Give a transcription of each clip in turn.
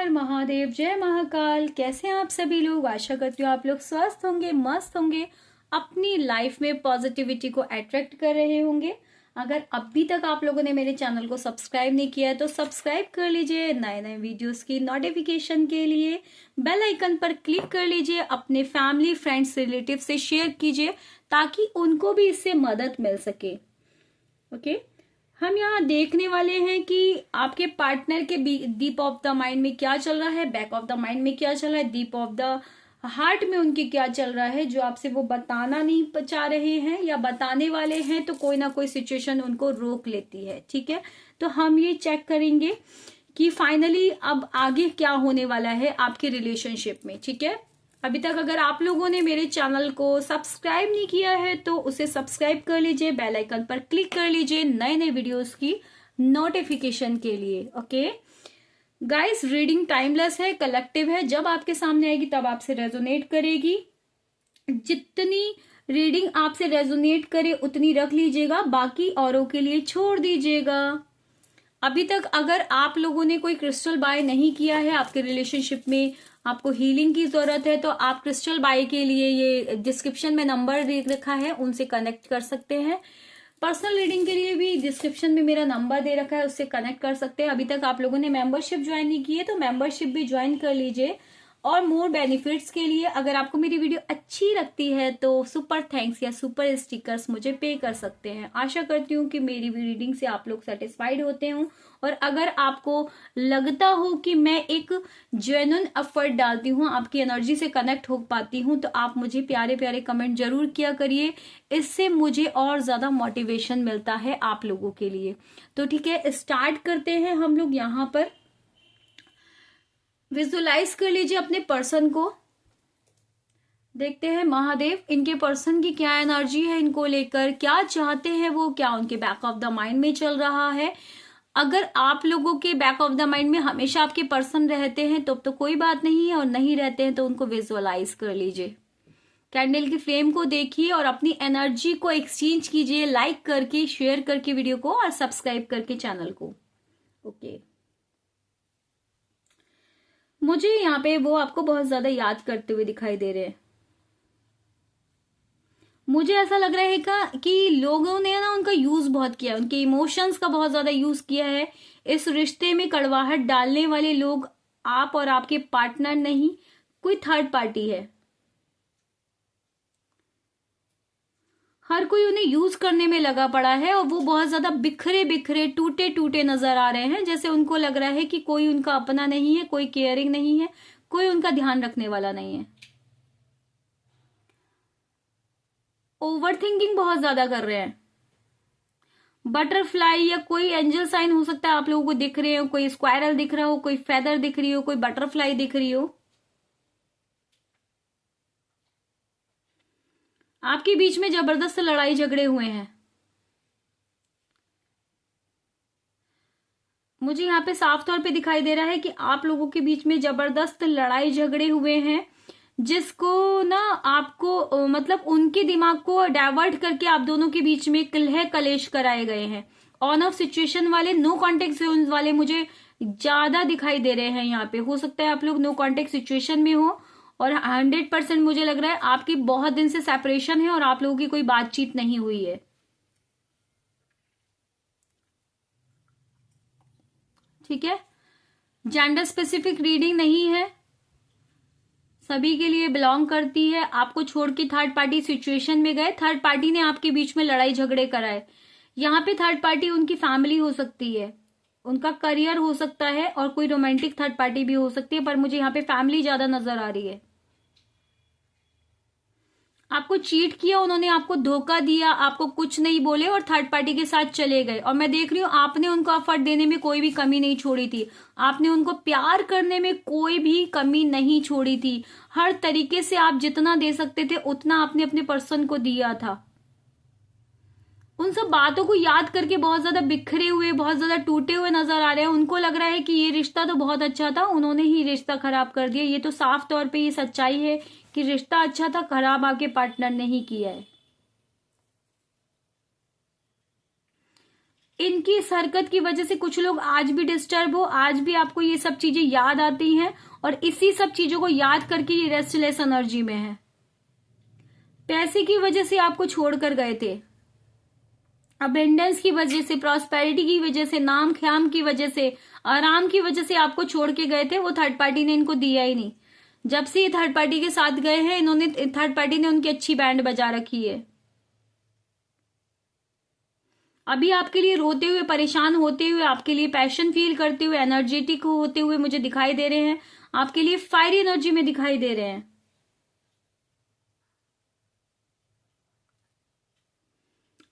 हर महादेव, जय महाकाल। कैसे हैं आप सभी लोग? आशा करती हूँ आप लोग स्वस्थ होंगे, मस्त होंगे, अपनी लाइफ में पॉजिटिविटी को अट्रैक्ट कर रहे होंगे। अगर अभी तक आप लोगों ने मेरे चैनल को सब्सक्राइब नहीं किया है तो सब्सक्राइब कर लीजिए। नए नए वीडियोस की नोटिफिकेशन के लिए बेल आइकन पर क्लिक कर लीजिए। अपने फैमिली, फ्रेंड्स, रिलेटिव से शेयर कीजिए ताकि उनको भी इससे मदद मिल सके। ओके, हम यहाँ देखने वाले हैं कि आपके पार्टनर के डीप ऑफ द माइंड में क्या चल रहा है, बैक ऑफ द माइंड में क्या चल रहा है, डीप ऑफ द हार्ट में उनके क्या चल रहा है, जो आपसे वो बताना नहीं चाह रहे हैं या बताने वाले हैं तो कोई ना कोई सिचुएशन उनको रोक लेती है। ठीक है, तो हम ये चेक करेंगे कि फाइनली अब आगे क्या होने वाला है आपके रिलेशनशिप में। ठीक है, अभी तक अगर आप लोगों ने मेरे चैनल को सब्सक्राइब नहीं किया है तो उसे सब्सक्राइब कर लीजिए, बेल आइकन पर क्लिक कर लीजिए नए नए वीडियोस की नोटिफिकेशन के लिए। ओके गाइस, रीडिंग टाइमलेस है, कलेक्टिव है। जब आपके सामने आएगी तब आपसे रेजोनेट करेगी। जितनी रीडिंग आपसे रेजोनेट करे उतनी रख लीजिएगा, बाकी औरों के लिए छोड़ दीजिएगा। अभी तक अगर आप लोगों ने कोई क्रिस्टल बाय नहीं किया है, आपके रिलेशनशिप में आपको हीलिंग की जरूरत है, तो आप क्रिस्टल बाय के लिए ये डिस्क्रिप्शन में नंबर दे रखा है, उनसे कनेक्ट कर सकते हैं। पर्सनल रीडिंग के लिए भी डिस्क्रिप्शन में मेरा नंबर दे रखा है, उससे कनेक्ट कर सकते हैं। अभी तक आप लोगों ने मेंबरशिप ज्वाइन नहीं की है तो मेंबरशिप भी ज्वाइन कर लीजिए। और मोर बेनिफिट्स के लिए अगर आपको मेरी वीडियो अच्छी लगती है तो सुपर थैंक्स या सुपर स्टिकर्स मुझे पे कर सकते हैं। आशा करती हूँ कि मेरी रीडिंग से आप लोग सेटिस्फाइड होते हो। और अगर आपको लगता हो कि मैं एक जेन्युइन एफर्ट डालती हूँ, आपकी एनर्जी से कनेक्ट हो पाती हूँ, तो आप मुझे प्यारे प्यारे कमेंट जरूर किया करिए। इससे मुझे और ज्यादा मोटिवेशन मिलता है आप लोगों के लिए। तो ठीक है, स्टार्ट करते हैं हम लोग। यहाँ पर विजुलाइज कर लीजिए अपने पर्सन को। देखते हैं महादेव, इनके पर्सन की क्या एनर्जी है, इनको लेकर क्या चाहते हैं वो, क्या उनके बैक ऑफ द माइंड में चल रहा है। अगर आप लोगों के बैक ऑफ द माइंड में हमेशा आपके पर्सन रहते हैं तो कोई बात नहीं है, और नहीं रहते हैं तो उनको विजुअलाइज कर लीजिए। कैंडल की फ्लेम को देखिए और अपनी एनर्जी को एक्सचेंज कीजिए, लाइक करके, शेयर करके वीडियो को, और सब्सक्राइब करके चैनल को। ओके, मुझे यहाँ पे वो आपको बहुत ज्यादा याद करते हुए दिखाई दे रहे हैं। मुझे ऐसा लग रहा है कि लोगों ने ना उनका यूज बहुत किया, उनके इमोशंस का बहुत ज्यादा यूज किया है। इस रिश्ते में कड़वाहट डालने वाले लोग आप और आपके पार्टनर नहीं, कोई थर्ड पार्टी है। हर कोई उन्हें यूज करने में लगा पड़ा है और वो बहुत ज्यादा बिखरे बिखरे, टूटे टूटे नजर आ रहे हैं। जैसे उनको लग रहा है कि कोई उनका अपना नहीं है, कोई केयरिंग नहीं है, कोई उनका ध्यान रखने वाला नहीं है। ओवर थिंकिंग बहुत ज्यादा कर रहे हैं। बटरफ्लाई या कोई एंजल साइन हो सकता है आप लोगों को दिख रहे हो, कोई स्क्वायरल दिख रहा हो, कोई फेदर दिख रही हो, कोई बटरफ्लाई दिख रही हो। आपके बीच में जबरदस्त लड़ाई झगड़े हुए हैं। मुझे यहाँ पे साफ तौर पे दिखाई दे रहा है कि आप लोगों के बीच में जबरदस्त लड़ाई झगड़े हुए हैं, जिसको ना आपको मतलब उनके दिमाग को डाइवर्ट करके आप दोनों के बीच में कलह कलेश कराए गए हैं। ऑन ऑफ सिचुएशन वाले, नो कॉन्टेक्ट जोन वाले मुझे ज्यादा दिखाई दे रहे हैं। यहाँ पे हो सकता है आप लोग नो कॉन्टेक्ट सिचुएशन में हो, और 100% मुझे लग रहा है आपकी बहुत दिन से सेपरेशन है और आप लोगों की कोई बातचीत नहीं हुई है। ठीक है, जेंडर स्पेसिफिक रीडिंग नहीं है, सभी के लिए बिलोंग करती है। आपको छोड़ के थर्ड पार्टी सिचुएशन में गए, थर्ड पार्टी ने आपके बीच में लड़ाई झगड़े कराए। यहाँ पे थर्ड पार्टी उनकी फैमिली हो सकती है, उनका करियर हो सकता है, और कोई रोमांटिक थर्ड पार्टी भी हो सकती है, पर मुझे यहाँ पे फैमिली ज्यादा नजर आ रही है। आपको चीट किया उन्होंने, आपको धोखा दिया, आपको कुछ नहीं बोले और थर्ड पार्टी के साथ चले गए। और मैं देख रही हूँ आपने उनको एफर्ट देने में कोई भी कमी नहीं छोड़ी थी, आपने उनको प्यार करने में कोई भी कमी नहीं छोड़ी थी। हर तरीके से आप जितना दे सकते थे उतना आपने अपने पर्सन को दिया था। उन सब बातों को याद करके बहुत ज्यादा बिखरे हुए, बहुत ज्यादा टूटे हुए नजर आ रहे हैं। उनको लग रहा है कि ये रिश्ता तो बहुत अच्छा था, उन्होंने ही रिश्ता खराब कर दिया। ये तो साफ तौर पे ये सच्चाई है कि रिश्ता अच्छा था, खराब आपके पार्टनर ने ही किया है। इनकी इस हरकत की वजह से कुछ लोग आज भी डिस्टर्ब हो, आज भी आपको ये सब चीजें याद आती हैं और इसी सब चीजों को याद करके ये रेस्टलेस एनर्जी में है। पैसे की वजह से आपको छोड़कर गए थे, अबेंडेंस की वजह से, प्रॉस्पेरिटी की वजह से, नाम ख्याम की वजह से, आराम की वजह से आपको छोड़ के गए थे। वो थर्ड पार्टी ने इनको दिया ही नहीं। जब से ये थर्ड पार्टी के साथ गए हैं, इन्होंने, थर्ड पार्टी ने उनकी अच्छी बैंड बजा रखी है। अभी आपके लिए रोते हुए, परेशान होते हुए, आपके लिए पैशन फील करते हुए, एनर्जेटिक होते हुए मुझे दिखाई दे रहे हैं। आपके लिए फायरी एनर्जी में दिखाई दे रहे हैं।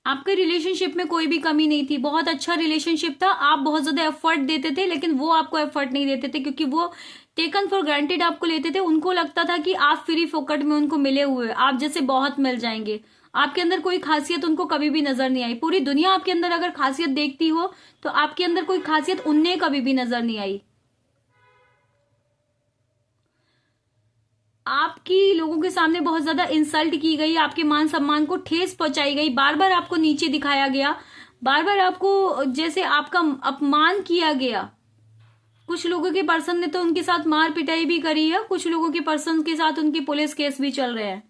आपके रिलेशनशिप में कोई भी कमी नहीं थी, बहुत अच्छा रिलेशनशिप था। आप बहुत ज्यादा एफर्ट देते थे, लेकिन वो आपको एफर्ट नहीं देते थे, क्योंकि वो टेकन फॉर ग्रांटेड आपको लेते थे। उनको लगता था कि आप फ्री फोकट में उनको मिले हुए, आप जैसे बहुत मिल जाएंगे। आपके अंदर कोई खासियत उनको कभी भी नजर नहीं आई। पूरी दुनिया आपके अंदर अगर खासियत देखती हो, तो आपके अंदर कोई खासियत उन्हें कभी भी नजर नहीं आई। आपकी लोगों के सामने बहुत ज्यादा इंसल्ट की गई, आपके मान सम्मान को ठेस पहुंचाई गई, बार बार आपको नीचे दिखाया गया, बार बार आपको जैसे आपका अपमान किया गया। कुछ लोगों के पर्सन ने तो उनके साथ मार पिटाई भी करी है, कुछ लोगों के पर्सन के साथ उनकी पुलिस केस भी चल रहे हैं।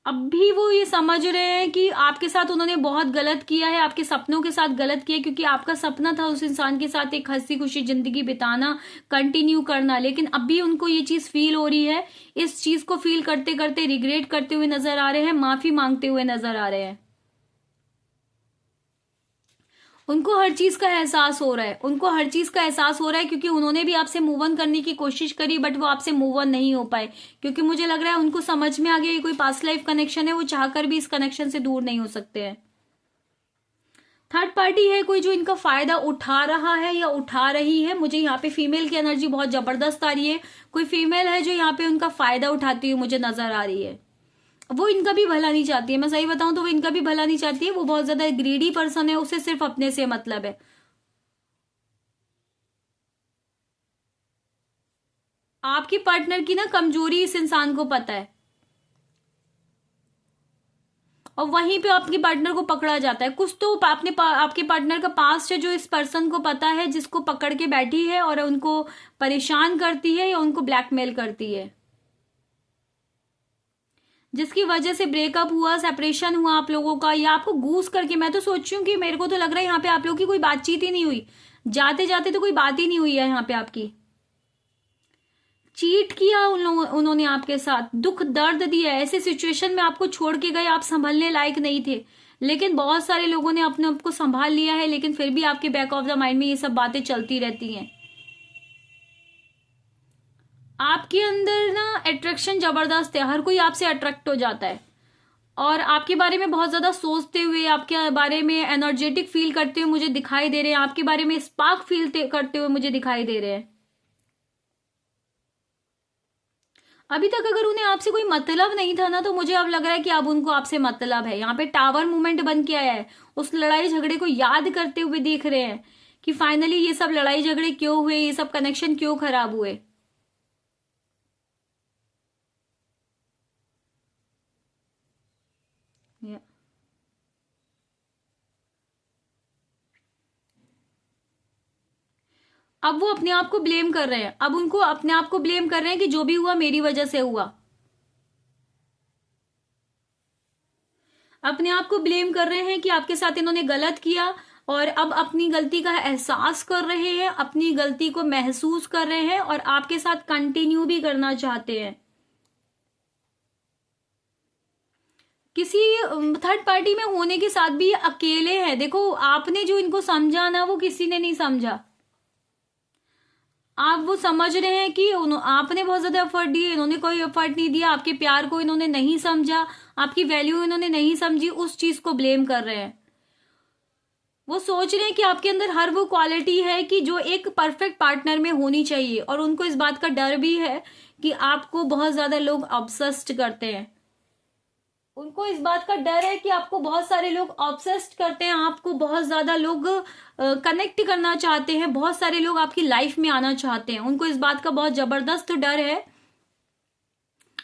अब भी वो ये समझ रहे हैं कि आपके साथ उन्होंने बहुत गलत किया है, आपके सपनों के साथ गलत किया है, क्योंकि आपका सपना था उस इंसान के साथ एक हंसी खुशी जिंदगी बिताना, कंटिन्यू करना। लेकिन अब भी उनको ये चीज फील हो रही है। इस चीज को फील करते करते रिग्रेट करते हुए नजर आ रहे हैं, माफी मांगते हुए नजर आ रहे हैं। उनको हर चीज का एहसास हो रहा है, उनको हर चीज का एहसास हो रहा है, क्योंकि उन्होंने भी आपसे मूव ऑन करने की कोशिश करी, बट वो आपसे मूव ऑन नहीं हो पाए। क्योंकि मुझे लग रहा है उनको समझ में आ गया ये कोई पास्ट लाइफ कनेक्शन है, वो चाहकर भी इस कनेक्शन से दूर नहीं हो सकते हैं। थर्ड पार्टी है कोई जो इनका फायदा उठा रहा है या उठा रही है। मुझे यहाँ पे फीमेल की एनर्जी बहुत जबरदस्त आ रही है। कोई फीमेल है जो यहाँ पे उनका फायदा उठाती हुई मुझे नजर आ रही है। वो इनका भी भला नहीं चाहती है, मैं सही बताऊं तो वो इनका भी भला नहीं चाहती है। वो बहुत ज्यादा ग्रीडी पर्सन है, उसे सिर्फ अपने से मतलब है। आपकी पार्टनर की ना कमजोरी इस इंसान को पता है, और वहीं पे आपके पार्टनर को पकड़ा जाता है। कुछ तो आपके पार्टनर का पास्ट है जो इस पर्सन को पता है, जिसको पकड़ के बैठी है और उनको परेशान करती है या उनको ब्लैकमेल करती है, जिसकी वजह से ब्रेकअप हुआ, सेपरेशन हुआ आप लोगों का, या आपको घूस करके। मैं तो सोच रही हूँ कि मेरे को तो लग रहा है यहाँ पे आप लोगों की कोई बातचीत ही नहीं हुई, जाते जाते तो कोई बात ही नहीं हुई है यहाँ पे आपकी। चीट किया उन्होंने आपके साथ, दुख दर्द दिया, ऐसे सिचुएशन में आपको छोड़ के गए, आप संभलने लायक नहीं थे। लेकिन बहुत सारे लोगों ने अपने आप को संभाल लिया है, लेकिन फिर भी आपके बैक ऑफ द माइंड में ये सब बातें चलती रहती हैं। आपके अंदर ना अट्रैक्शन जबरदस्त है, हर कोई आपसे अट्रैक्ट हो जाता है, और आपके बारे में बहुत ज्यादा सोचते हुए, आपके बारे में एनर्जेटिक फील करते हुए मुझे दिखाई दे रहे हैं, आपके बारे में स्पार्क फील करते हुए मुझे दिखाई दे रहे हैं। अभी तक अगर उन्हें आपसे कोई मतलब नहीं था ना, तो मुझे अब लग रहा है कि अब उनको आपसे मतलब है। यहाँ पे टावर मूवमेंट बन के आया है, उस लड़ाई झगड़े को याद करते हुए देख रहे हैं कि फाइनली ये सब लड़ाई झगड़े क्यों हुए, ये सब कनेक्शन क्यों खराब हुए। Yeah. अब वो अपने आप को ब्लेम कर रहे हैं, अब उनको अपने आप को ब्लेम कर रहे हैं कि जो भी हुआ मेरी वजह से हुआ। अपने आप को ब्लेम कर रहे हैं कि आपके साथ इन्होंने गलत किया, और अब अपनी गलती का एहसास कर रहे हैं, अपनी गलती को महसूस कर रहे हैं, और आपके साथ कंटिन्यू भी करना चाहते हैं। किसी थर्ड पार्टी में होने के साथ भी ये अकेले हैं। देखो, आपने जो इनको समझा ना, वो किसी ने नहीं समझा। आप वो समझ रहे हैं कि आपने बहुत ज्यादा एफर्ट दिए, इन्होंने कोई एफर्ट नहीं दिया, आपके प्यार को इन्होंने नहीं समझा, आपकी वैल्यू इन्होंने नहीं समझी, उस चीज को ब्लेम कर रहे हैं। वो सोच रहे हैं कि आपके अंदर हर वो क्वालिटी है कि जो एक परफेक्ट पार्टनर में होनी चाहिए, और उनको इस बात का डर भी है कि आपको बहुत ज्यादा लोग ऑब्सेस्ड करते हैं। उनको इस बात का डर है कि आपको बहुत सारे लोग ऑब्सेस्ड करते हैं, आपको बहुत ज्यादा लोग कनेक्ट करना चाहते हैं, बहुत सारे लोग आपकी लाइफ में आना चाहते हैं। उनको इस बात का बहुत जबरदस्त डर है।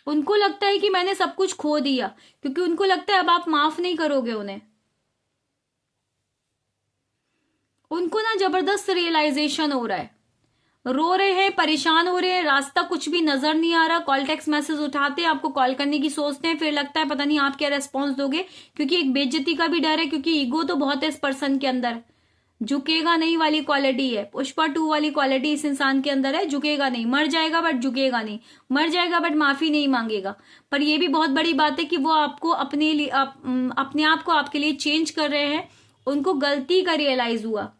उनको लगता है कि मैंने सब कुछ खो दिया, क्योंकि उनको लगता है अब आप माफ नहीं करोगे उन्हें। उनको ना जबरदस्त रियलाइजेशन हो रहा है, रो रहे हैं, परेशान हो रहे हैं, रास्ता कुछ भी नजर नहीं आ रहा। कॉल टेक्स्ट मैसेज उठाते हैं, आपको कॉल करने की सोचते हैं, फिर लगता है पता नहीं आप क्या रेस्पॉन्स दोगे, क्योंकि एक बेइज्जती का भी डर है, क्योंकि ईगो तो बहुत है इस पर्सन के अंदर। झुकेगा नहीं वाली क्वालिटी है, पुष्पा 2 वाली क्वालिटी इस इंसान के अंदर है। झुकेगा नहीं, मर जाएगा बट झुकेगा नहीं, मर जाएगा बट माफी नहीं मांगेगा। पर ये भी बहुत बड़ी बात है कि वो आपको अपने लिए अपने आप को आपके लिए चेंज कर रहे हैं। उनको गलती का रियलाइज हुआ।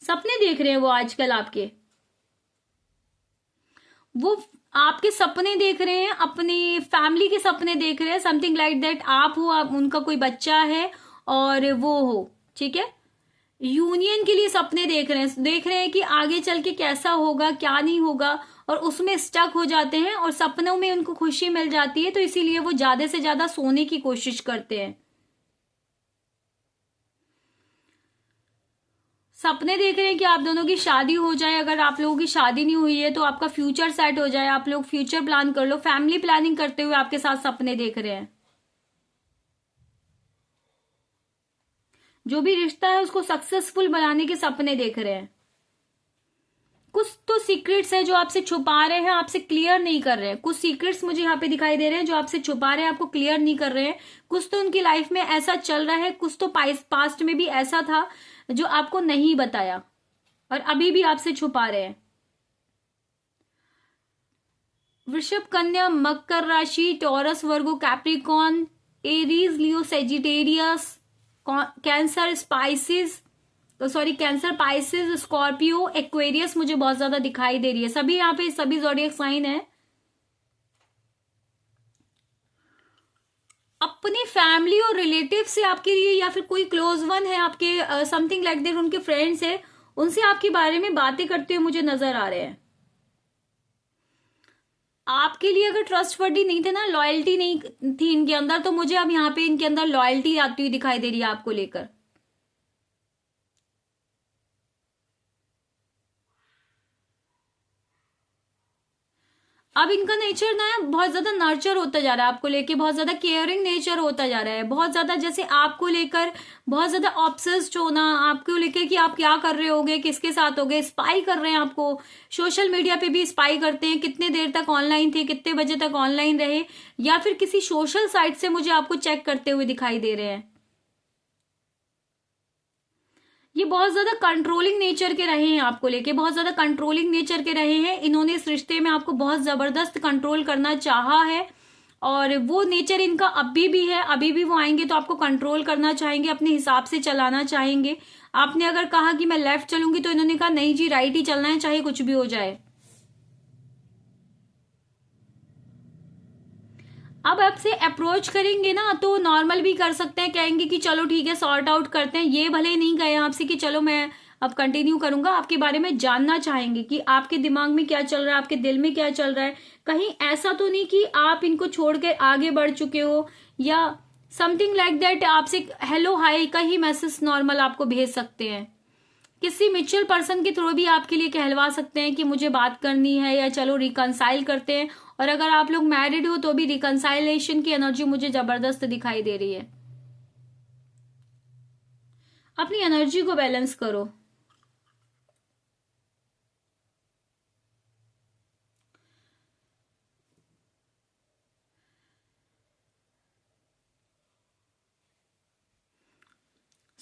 सपने देख रहे हैं वो आजकल आपके, वो आपके सपने देख रहे हैं, अपनी फैमिली के सपने देख रहे हैं, समथिंग लाइक दैट। आप हो, आप उनका कोई बच्चा है और वो हो, ठीक है। यूनियन के लिए सपने देख रहे हैं कि आगे चल के कैसा होगा क्या नहीं होगा, और उसमें स्टक हो जाते हैं और सपनों में उनको खुशी मिल जाती है, तो इसीलिए वो ज्यादा से ज्यादा सोने की कोशिश करते हैं। सपने देख रहे हैं कि आप दोनों की शादी हो जाए, अगर आप लोगों की शादी नहीं हुई है तो आपका फ्यूचर सेट हो जाए, आप लोग फ्यूचर प्लान कर लो। फैमिली प्लानिंग करते हुए आपके साथ सपने देख रहे हैं। जो भी रिश्ता है उसको सक्सेसफुल बनाने के सपने देख रहे हैं। कुछ तो सीक्रेट्स है जो आपसे छुपा रहे हैं, आपसे क्लियर नहीं कर रहे हैं। कुछ सीक्रेट्स मुझे यहाँ पे दिखाई दे रहे हैं जो आपसे छुपा रहे हैं, आपको क्लियर नहीं कर रहे हैं। कुछ तो उनकी लाइफ में ऐसा चल रहा है, कुछ तो पास्ट में भी ऐसा था जो आपको नहीं बताया और अभी भी आपसे छुपा रहे हैं। वृषभ, कन्या, मकर राशि, Taurus, Virgo, Capricorn, Aries, Leo, Sagittarius, Cancer, Pisces, sorry Cancer, Pisces, Scorpio, Aquarius मुझे बहुत ज्यादा दिखाई दे रही है। सभी यहाँ पे सभी ज़ोडिएक साइन है। अपनी फैमिली और रिलेटिव से आपके लिए, या फिर कोई क्लोज वन है आपके, समथिंग लाइक दैट, उनके फ्रेंड्स है, उनसे आपके बारे में बातें करते हुए मुझे नजर आ रहे हैं। आपके लिए अगर ट्रस्टवर्दी नहीं थे ना, लॉयल्टी नहीं थी इनके अंदर, तो मुझे अब यहाँ पे इनके अंदर लॉयल्टी आती हुई दिखाई दे रही है आपको लेकर। अब इनका नेचर ना बहुत ज्यादा नर्चर होता जा रहा है, आपको लेके बहुत ज्यादा केयरिंग नेचर होता जा रहा है। बहुत ज्यादा जैसे आपको लेकर बहुत ज्यादा ऑब्सेस्ड होना, आपको लेकर कि आप क्या कर रहे होगे, किसके साथ होगे, स्पाई कर रहे हैं आपको। सोशल मीडिया पे भी स्पाई करते हैं, कितने देर तक ऑनलाइन थे, कितने बजे तक ऑनलाइन रहे, या फिर किसी सोशल साइट से मुझे आपको चेक करते हुए दिखाई दे रहे हैं। ये बहुत ज्यादा कंट्रोलिंग नेचर के रहे हैं, आपको लेके बहुत ज्यादा कंट्रोलिंग नेचर के रहे हैं। इन्होंने इस रिश्ते में आपको बहुत जबरदस्त कंट्रोल करना चाहा है, और वो नेचर इनका अभी भी है। अभी भी वो आएंगे तो आपको कंट्रोल करना चाहेंगे, अपने हिसाब से चलाना चाहेंगे। आपने अगर कहा कि मैं लेफ्ट चलूंगी, तो इन्होंने कहा नहीं जी, राइट ही चलना है, चाहे कुछ भी हो जाए। अब आपसे अप्रोच करेंगे ना तो नॉर्मल भी कर सकते हैं, कहेंगे कि चलो ठीक है सॉर्ट आउट करते हैं। ये भले नहीं गए आपसे कि चलो मैं अब कंटिन्यू करूंगा, आपके बारे में जानना चाहेंगे कि आपके दिमाग में क्या चल रहा है, आपके दिल में क्या चल रहा है। कहीं ऐसा तो नहीं कि आप इनको छोड़कर आगे बढ़ चुके हो, या समथिंग लाइक दैट। आपसे हेलो हाय का ही मैसेज नॉर्मल आपको भेज सकते हैं। किसी म्यूचुअल पर्सन के थ्रू भी आपके लिए कहलवा सकते हैं कि मुझे बात करनी है, या चलो रिकनसाइल करते हैं। और अगर आप लोग मैरिड हो तो भी रिकनसाइलेशन की एनर्जी मुझे जबरदस्त दिखाई दे रही है। अपनी एनर्जी को बैलेंस करो।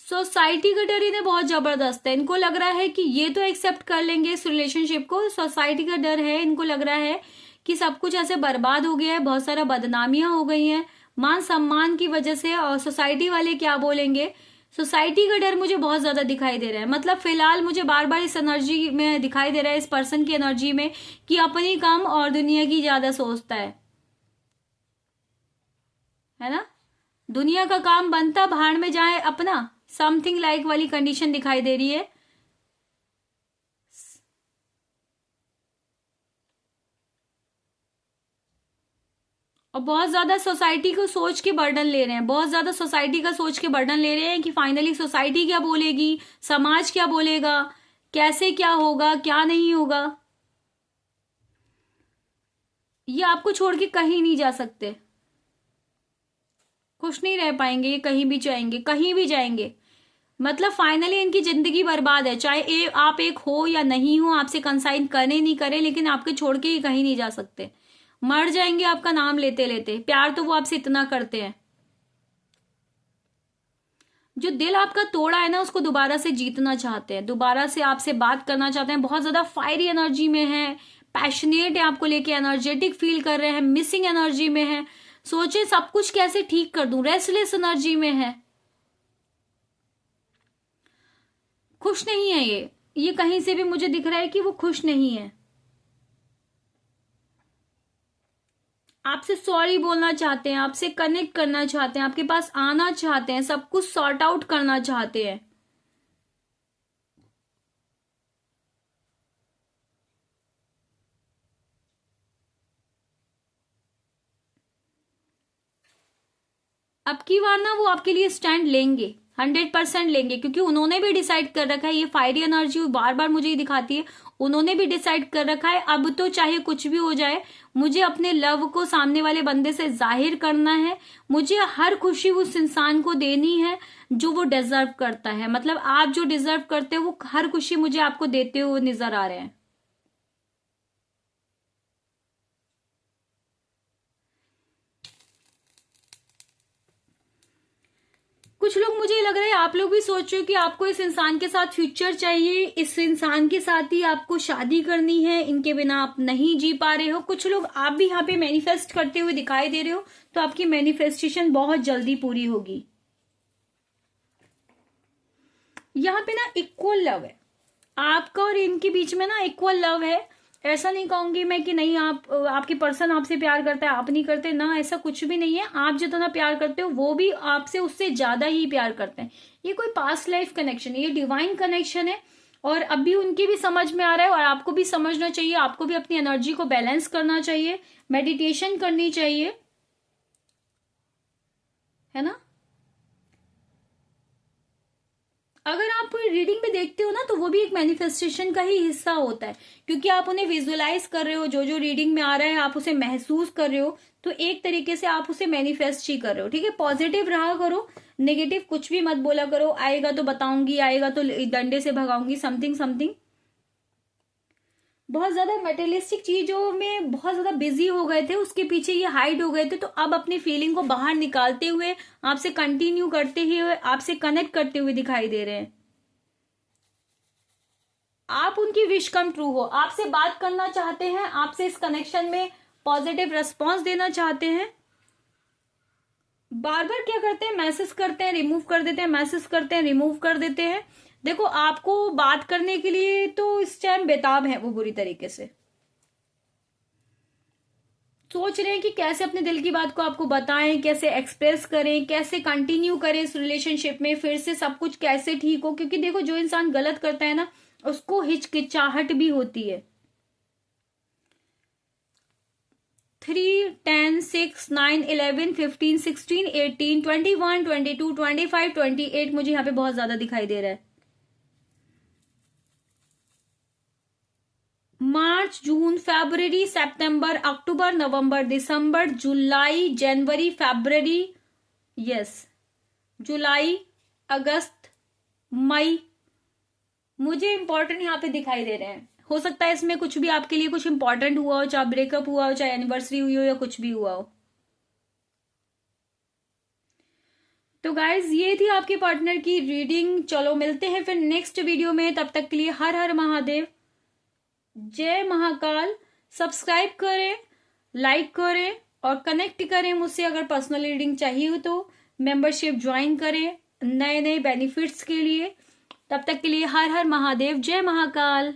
सोसाइटी का डर इन्हें बहुत जबरदस्त है। इनको लग रहा है कि ये तो एक्सेप्ट कर लेंगे इस रिलेशनशिप को, सोसाइटी का डर है। इनको लग रहा है कि सब कुछ ऐसे बर्बाद हो गया है, बहुत सारा बदनामियां हो गई हैं मान सम्मान की वजह से, और सोसाइटी वाले क्या बोलेंगे। सोसाइटी का डर मुझे बहुत ज्यादा दिखाई दे रहा है। मतलब फिलहाल मुझे बार बार इस एनर्जी में दिखाई दे रहा है, इस पर्सन की एनर्जी में, कि अपनी कम और दुनिया की ज्यादा सोचता है ना। दुनिया का काम बनता, भाड़ में जाए अपना, समथिंग लाइक वाली कंडीशन दिखाई दे रही है। और बहुत ज्यादा सोसाइटी को सोच के बर्डन ले रहे हैं, बहुत ज्यादा सोसाइटी का सोच के बर्डन ले रहे हैं कि फाइनली सोसाइटी क्या बोलेगी, समाज क्या बोलेगा, कैसे क्या होगा क्या नहीं होगा। ये आपको छोड़ के कहीं नहीं जा सकते, खुश नहीं रह पाएंगे, ये कहीं भी जाएंगे, कहीं भी जाएंगे। मतलब फाइनली इनकी जिंदगी बर्बाद है, चाहे आप एक हो या नहीं हो, आपसे कंसाइन करें नहीं करें, लेकिन आपके छोड़ के ही कहीं नहीं जा सकते, मर जाएंगे आपका नाम लेते लेते। प्यार तो वो आपसे इतना करते हैं, जो दिल आपका तोड़ा है ना उसको दोबारा से जीतना चाहते हैं, दोबारा से आपसे बात करना चाहते हैं, बहुत ज्यादा फायरी एनर्जी में है, पैशनेट है आपको लेके, एनर्जेटिक फील कर रहे हैं, मिसिंग एनर्जी में है, सोचे सब कुछ कैसे ठीक कर दूं, रेस्टलेस एनर्जी में है, खुश नहीं है ये कहीं से भी मुझे दिख रहा है कि वो खुश नहीं है। आपसे सॉरी बोलना चाहते हैं, आपसे कनेक्ट करना चाहते हैं, आपके पास आना चाहते हैं, सब कुछ सॉर्ट आउट करना चाहते हैं। अब की बार ना वो आपके लिए स्टैंड लेंगे, 100% लेंगे, क्योंकि उन्होंने भी डिसाइड कर रखा है, ये फायरी एनर्जी बार बार मुझे ये दिखाती है, उन्होंने भी डिसाइड कर रखा है अब तो चाहे कुछ भी हो जाए मुझे अपने लव को सामने वाले बंदे से जाहिर करना है, मुझे हर खुशी उस इंसान को देनी है जो वो डिजर्व करता है। मतलब आप जो डिजर्व करते हो वो हर खुशी मुझे आपको देते हुए नजर आ रहे हैं। कुछ लोग, मुझे लग रहा है आप लोग भी सोच रहे हो कि आपको इस इंसान के साथ फ्यूचर चाहिए, इस इंसान के साथ ही आपको शादी करनी है, इनके बिना आप नहीं जी पा रहे हो। कुछ लोग आप भी यहाँ पे मैनिफेस्ट करते हुए दिखाई दे रहे हो, तो आपकी मैनिफेस्टेशन बहुत जल्दी पूरी होगी। यहाँ पे ना इक्वल लव है आपका और इनके बीच में, ना इक्वल लव है। ऐसा नहीं कहूंगी मैं कि नहीं आप आपके पर्सन आपसे प्यार करता है आप नहीं करते ना, ऐसा कुछ भी नहीं है। आप जितना प्यार करते हो वो भी आपसे उससे ज्यादा ही प्यार करते हैं। ये कोई पास्ट लाइफ कनेक्शन है, ये डिवाइन कनेक्शन है, और अभी उनकी भी समझ में आ रहा है, और आपको भी समझना चाहिए, आपको भी अपनी एनर्जी को बैलेंस करना चाहिए, मेडिटेशन करनी चाहिए, है ना। अगर आप रीडिंग में देखते हो ना तो वो भी एक मैनिफेस्टेशन का ही हिस्सा होता है, क्योंकि आप उन्हें विजुलाइज कर रहे हो, जो जो रीडिंग में आ रहा है आप उसे महसूस कर रहे हो, तो एक तरीके से आप उसे मैनिफेस्ट ही कर रहे हो। ठीक है, पॉजिटिव रहा करो, नेगेटिव कुछ भी मत बोला करो, आएगा तो बताऊंगी, आएगा तो डंडे से भगाऊंगी, समथिंग समथिंग। बहुत ज्यादा मेटेरियलिस्टिक चीजों में बहुत ज्यादा बिजी हो गए थे, उसके पीछे ये हाइड हो गए थे, तो अब अपनी फीलिंग को बाहर निकालते हुए आपसे कंटिन्यू करते हुए, आपसे कनेक्ट करते हुए दिखाई दे रहे हैं। आप उनकी विश कम ट्रू हो, आपसे बात करना चाहते हैं, आपसे इस कनेक्शन में पॉजिटिव रेस्पॉन्स देना चाहते हैं। बार बार क्या करते हैं, मैसेज करते हैं रिमूव कर देते हैं, मैसेज करते हैं रिमूव कर देते हैं। देखो आपको बात करने के लिए तो इस टाइम बेताब है वो, बुरी तरीके से सोच रहे हैं कि कैसे अपने दिल की बात को आपको बताएं, कैसे एक्सप्रेस करें, कैसे कंटिन्यू करें इस रिलेशनशिप में, फिर से सब कुछ कैसे ठीक हो। क्योंकि देखो जो इंसान गलत करता है ना उसको हिचकिचाहट भी होती है। 3, 10, 6, 9, 11, 15, 16, 18, 21, 22, 25, 28 मुझे यहाँ पे बहुत ज्यादा दिखाई दे रहा है। मार्च, जून, फरवरी, सितंबर, अक्टूबर, नवंबर, दिसंबर, जुलाई, जनवरी, फरवरी, यस, जुलाई, अगस्त, मई, मुझे इंपॉर्टेंट यहाँ पे दिखाई दे रहे हैं। हो सकता है इसमें कुछ भी आपके लिए कुछ इंपॉर्टेंट हुआ हो, चाहे ब्रेकअप हुआ हो, चाहे एनिवर्सरी हुई हो, या कुछ भी हुआ हो। तो गाइज ये थी आपके पार्टनर की रीडिंग। चलो मिलते हैं फिर नेक्स्ट वीडियो में, तब तक के लिए हर हर महादेव, जय महाकाल। सब्सक्राइब करें, लाइक करें और कनेक्ट करें मुझसे। अगर पर्सनल रीडिंग चाहिए हो तो मेंबरशिप ज्वाइन करें नए नए बेनिफिट्स के लिए। तब तक के लिए हर हर महादेव, जय महाकाल।